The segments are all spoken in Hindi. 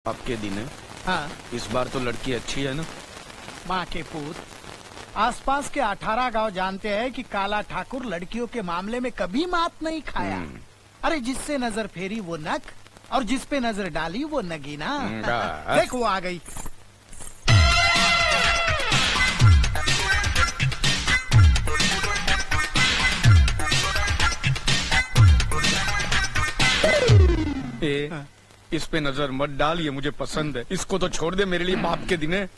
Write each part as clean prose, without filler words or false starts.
आपके दिन है। हाँ, इस बार तो लड़की अच्छी है ना? माँ के पूत, आसपास के 18 गांव जानते हैं कि काला ठाकुर लड़कियों के मामले में कभी मात नहीं खाया। अरे जिससे नजर फेरी वो नक, और जिस पे नजर डाली वो नगीना। देख वो आ गई। इस पे नजर मत डाल, ये मुझे पसंद है। इसको तो छोड़ दे, मेरे लिए बाप के दिन है।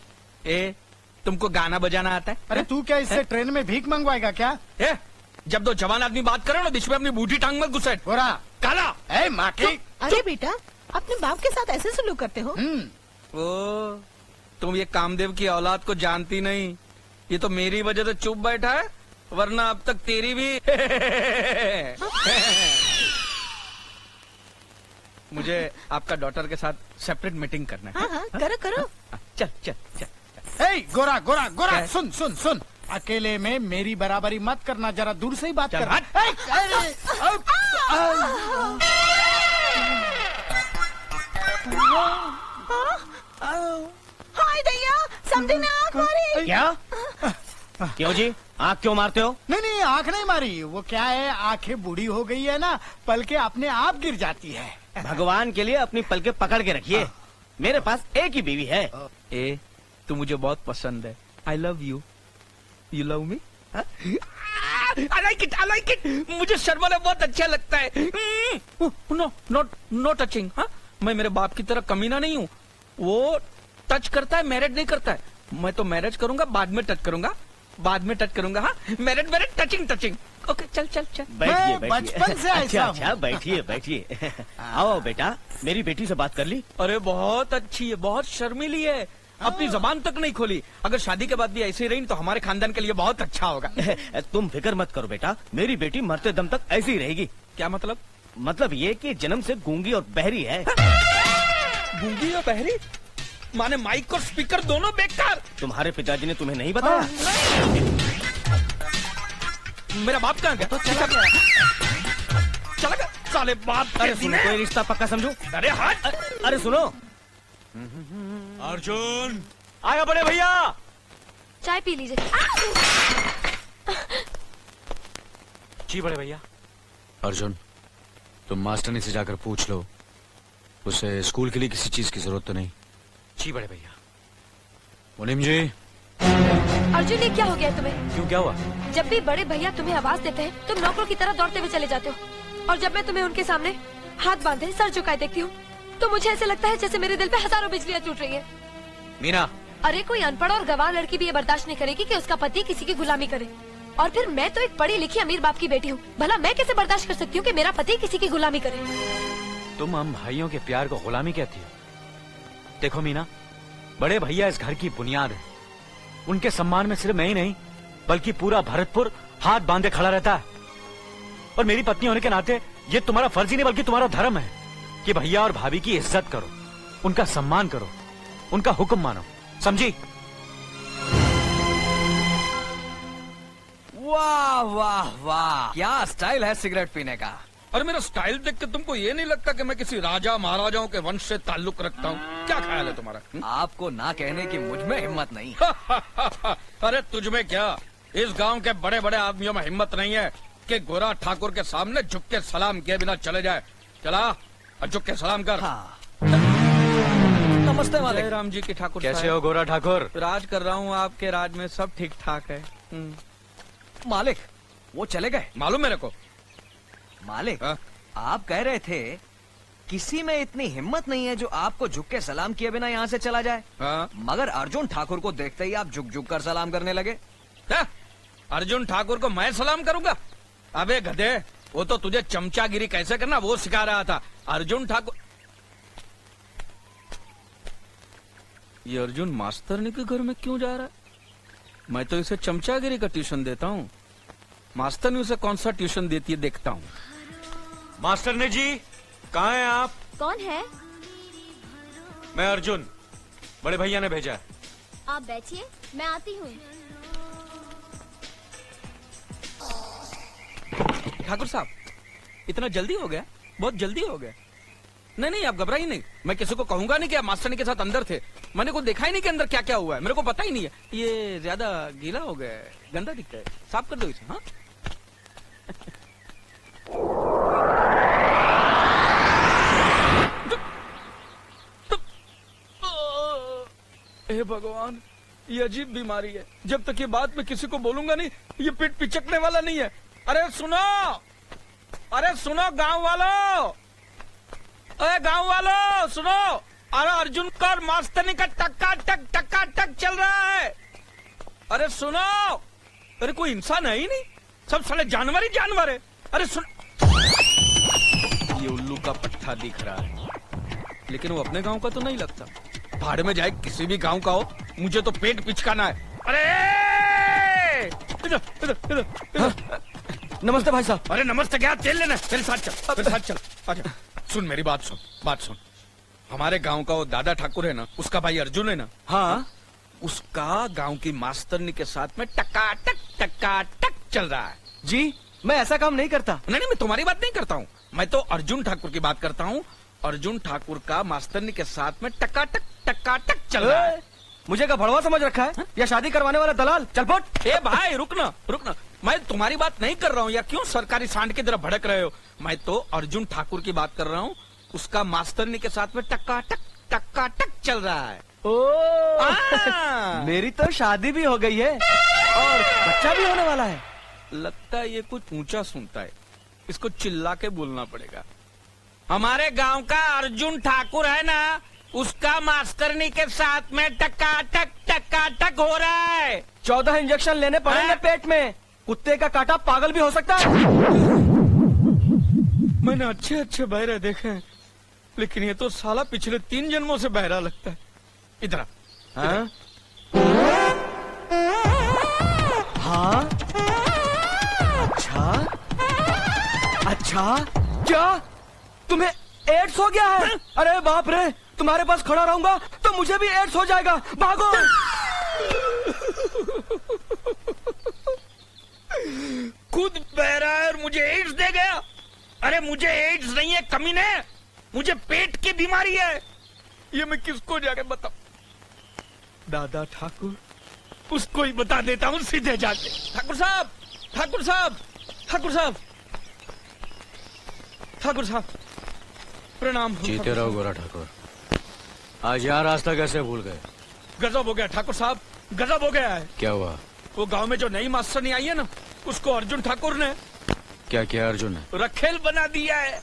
तुमको गाना बजाना आता है? अरे तू क्या इससे ट्रेन में भीख मंगवाएगा क्या? जब दो जवान आदमी बात करे ना, बीच में अपनी बूढ़ी टांग मत घुसेट। गोरा काला माँ की। अरे बेटा, अपने बाप के साथ ऐसे सलूक करते हो? ओ, तुम ये कामदेव की औलाद को जानती नहीं। ये तो मेरी वजह से चुप बैठा है, वरना अब तक तेरी भी। मुझे आपका डॉटर के साथ सेपरेट मीटिंग करना है। हाँ, करो करो। चल चल चल। गोरा गोरा गोरा, सुन सुन सुन, अकेले में मेरी बराबरी मत करना, जरा दूर से ही बात कर। हाय दैया, समझी ना आँख मारी। क्या? क्यों जी, आँख क्यों मारते हो? नहीं नहीं, आँख नहीं मारी। वो क्या है, आँखें बूढ़ी हो गई है ना, पलके अपने आप गिर जाती है। भगवान के लिए अपनी पलके पकड़ के रखिए। मेरे पास एक ही बीवी है। तू मुझे बहुत पसंद है। I love you. You love me? I like it, I like it. मुझे शर्माना बहुत अच्छा लगता है। No not no touching. मैं मेरे बाप की तरह कमीना नहीं हूँ। वो टच करता है, मैरिज नहीं करता है। मैं तो मैरिज करूंगा, बाद में टच करूंगा, बाद में टच करूंगा। हाँ, marriage marriage, touching touching. Okay, चल चल चल। बैठिए बचपन से अच्छा अच्छा, बैठिए बैठिए। आओ बेटा, मेरी बेटी से बात कर ली? अरे बहुत अच्छी है, बहुत शर्मीली है, अपनी जबान तक नहीं खोली। अगर शादी के बाद भी ऐसे ही रही तो हमारे खानदान के लिए बहुत अच्छा होगा। तुम फिक्र मत करो बेटा, मेरी बेटी मरते दम तक ऐसी ही रहेगी। क्या मतलब? मतलब ये कि जन्म से गूंगी और बहरी है। गूंगी और बहरी? माने माइक और स्पीकर दोनों बेकार? तुम्हारे पिताजी ने तुम्हें नहीं बताया? मेरा बाप कहाँ गया? तो चला गया साले बाप। अरे सुनो, कोई रिश्ता पक्का समझो। अरे हाथ। अरे सुनो, अर्जुन आया बड़े भैया। चाय पी लीजिए। जी बड़े भैया। अर्जुन, तुम मास्टरनी से जाकर पूछ लो, उसे स्कूल के लिए किसी चीज की जरूरत तो नहीं। जी बड़े भैया। मुनीम जी। अर्जुन, ये क्या हो गया तुम्हें? क्यों, क्या हुआ? जब भी बड़े भैया तुम्हें आवाज देते हैं, तुम नौकरों की तरह दौड़ते हुए चले जाते हो, और जब मैं तुम्हें उनके सामने हाथ बांधे सर झुकाए देखती हूँ, तो मुझे ऐसे लगता है जैसे मेरे दिल पे हजारों बिजलियाँ टूट रही है। मीना। अरे कोई अनपढ़ और गवार लड़की भी ये बर्दाश्त नहीं करेगी कि उसका पति किसी की गुलामी करे। और फिर मैं तो एक पढ़ी लिखी अमीर बाप की बेटी हूँ, भला मैं कैसे बर्दाश्त कर सकती हूँ कि मेरा पति किसी की गुलामी करे? तुम हम भाइयों के प्यार को गुलामी कहती हो? देखो मीना, बड़े भैया इस घर की बुनियाद है। उनके सम्मान में सिर्फ मैं ही नहीं, बल्कि पूरा भरतपुर हाथ बांधे खड़ा रहता है। और मेरी पत्नी होने के नाते ये तुम्हारा फर्ज ही नहीं बल्कि तुम्हारा धर्म है कि भैया और भाभी की इज्जत करो, उनका सम्मान करो, उनका हुक्म मानो, समझी? वाह वाह वाह, क्या स्टाइल है सिगरेट पीने का। और मेरा स्टाइल देख के तुमको ये नहीं लगता कि मैं किसी राजा महाराजाओं के वंश से ताल्लुक रखता हूँ? क्या ख्याल है तुम्हारा? आपको ना कहने की मुझ में हिम्मत नहीं। अरे तुझ में क्या, इस गांव के बड़े बड़े आदमियों में हिम्मत नहीं है कि गोरा ठाकुर के सामने झुक के सलाम किए बिना चले जाए। चला और झुक के सलाम कर। हाँ। नमस्ते मालिक। राम जी की ठाकुर। कैसे हो गोरा ठाकुर? राज कर रहा हूँ, आपके राज में सब ठीक ठाक है। मालिक, वो चले गए। मालूम मेरे को। मालिक, आप कह रहे थे किसी में इतनी हिम्मत नहीं है जो आपको झुक के सलाम किए बिना यहाँ से चला जाए। मगर अर्जुन ठाकुर को देखते ही आप झुक झुक कर सलाम करने लगे। अर्जुन ठाकुर को मैं सलाम करूंगा? अबे गधे, वो तो तुझे चमचागिरी कैसे करना वो सिखा रहा था। अर्जुन ठाकुर। ये अर्जुन मास्टरनी के घर में क्यों जा रहा है? मैं तो इसे चमचागिरी का ट्यूशन देता हूँ, मास्टरनी उसे कौन सा ट्यूशन देती है देखता हूँ। मास्टरनी जी, कहाँ हैं आप? कौन है? मैं अर्जुन, बड़े भैया ने भेजा है। आप बैठिए, मैं आती हूँ। ठाकुर साहब, इतना जल्दी हो गया? बहुत जल्दी हो गया। नहीं नहीं, आप घबराइए नहीं। मैं किसी को कहूंगा नहीं कि आप मास्टरनी के साथ अंदर थे। मैंने को देखा ही नहीं कि अंदर क्या क्या हुआ है, मेरे को पता ही नहीं है। ये ज्यादा गीला हो गया है, गंदा दिखता है, साफ कर दो इसे। हाँ हे भगवान, ये अजीब बीमारी है। जब तक ये बात मैं किसी को बोलूंगा नहीं, ये पेट पिचकने वाला नहीं है। अरे सुनो, अरे सुनो गांव वालों, अरे गांव वालों सुनो। अरे अर्जुन का और मास्टरनी का टक्का टक चल रहा है। अरे सुनो, अरे कोई इंसान है ही नहीं, सब साले जानवर ही जानवर है। अरे सुन, ये उल्लू का पट्टा दिख रहा है, लेकिन वो अपने गांव का तो नहीं लगता। भाड़ में जाए किसी भी गांव का हो, मुझे तो पेट पिचकाना है। अरे इधर इधर इधर। नमस्ते भाई साहब। अरे नमस्ते क्या, तेल लेना है? मेरे साथ चल, मेरे साथ चल। आजा, सुन मेरी बात सुन, बात सुन। हमारे गांव का वो दादा ठाकुर है ना, उसका भाई अर्जुन है ना, हाँ, उसका गांव की मास्टरनी के साथ में टकाटक चल रहा है। जी मैं ऐसा काम नहीं करता। नहीं नहीं, मैं तुम्हारी बात नहीं करता हूँ, मैं तो अर्जुन ठाकुर की बात करता हूँ। अर्जुन ठाकुर का मास्टरनी के साथ में टकाटक चल रहा है। मुझे क्या भड़वा समझ रखा है या शादी करवाने वाला दलाल? चल फट। ए भाई रुकना रुकना, मैं तुम्हारी बात नहीं कर रहा हूँ, या क्यों सरकारी सांड की तरह भड़क रहे हो? मैं तो अर्जुन ठाकुर की बात कर रहा हूँ, उसका मास्टरनी के साथ में टकाटक चल रहा है। ओ, मेरी तो शादी भी हो गई है और बच्चा भी होने वाला है। लगता है ये कुछ ऊंचा सुनता है, इसको चिल्ला के बोलना पड़ेगा। हमारे गांव का अर्जुन ठाकुर है ना, उसका मास्टरनी के साथ में टकाटक हो रहा है। 14 इंजेक्शन लेने पड़ेंगे पेट में। कुत्ते का काटा पागल भी हो सकता है। मैंने अच्छे अच्छे बहरे देखे हैं, लेकिन ये तो साला पिछले 3 जन्मों से बहरा लगता है। इधर आ। हाँ? हाँ? अच्छा क्या तुम्हें एड्स हो गया है? अरे बाप रे, तुम्हारे पास खड़ा रहूंगा तो मुझे भी एड्स हो जाएगा। भागो। खुद बहरा है और मुझे एड्स दे गया। अरे मुझे एड्स नहीं है कमीने, मुझे पेट की बीमारी है। ये मैं किसको जाके बताऊं? दादा ठाकुर, उसको ही बता देता हूँ सीधे जाके। ठाकुर साहब, ठाकुर साहब, ठाकुर साहब, ठाकुर साहब, प्रणाम। जीते रहो गोरा ठाकुर। आज यहाँ रास्ता कैसे भूल गए? गजब हो गया ठाकुर साहब, गजब हो गया है। क्या हुआ? वो गांव में जो नई मास्टरनी आई है ना, उसको अर्जुन ठाकुर ने क्या किया? अर्जुन ने रखेल बना दिया है।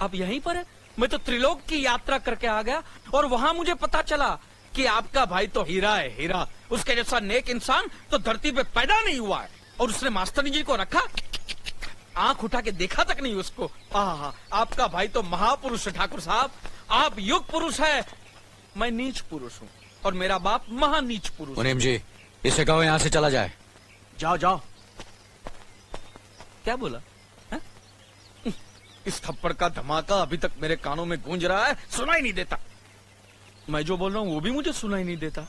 अब यहीं पर है। मैं तो त्रिलोक की यात्रा करके आ गया और वहां मुझे पता चला कि आपका भाई तो हीरा है, हीरा। उसके जैसा नेक इंसान तो धरती पे पैदा नहीं हुआ है। और उसने मास्टरनी जी को रखा, आंख उठा के देखा तक नहीं उसको। आहा, आपका भाई तो महापुरुष है ठाकुर साहब। आप युग पुरुष है, मैं नीच पुरुष हूँ, और मेरा बाप महानीच पुरुष। मुनीम जी, इसे कहो यहाँ से चला जाए। जाओ जाओ। क्या बोला? इस थप्पड़ का धमाका अभी तक मेरे कानों में गूंज रहा है, सुनाई नहीं देता। मैं जो बोल रहा हूँ वो भी मुझे सुनाई नहीं देता।